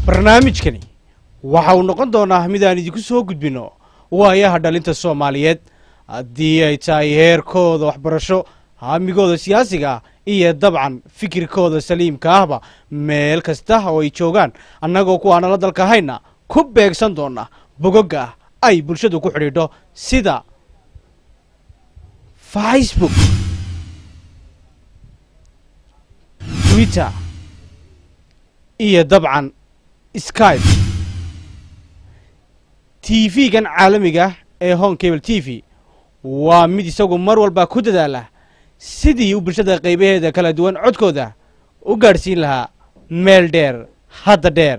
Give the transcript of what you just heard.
barnaamijkani waxa uu noqon doonaa mid aan idinku soo gudbino waayaha dhalinta Soomaaliyeed haddii ay tahay heerkooda waxbarasho hamigooda siyaasiga iyo dabcan fikirkooda saliimka ahba meel kasta oo ay joogaan annagoo ku aan la dalka hayna ku beegsan doona bogoga ay bulshadu ku xidhiidho sida Facebook, Twitter iyo dabcan Skype TV-gan caalamiga ee Home Cable TV waa mid isagu mar walba ku dadaala sidii uu bulshada qaybaheeda kala duwan codkooda u gaarsiin lahaa meel dheer hadda dheer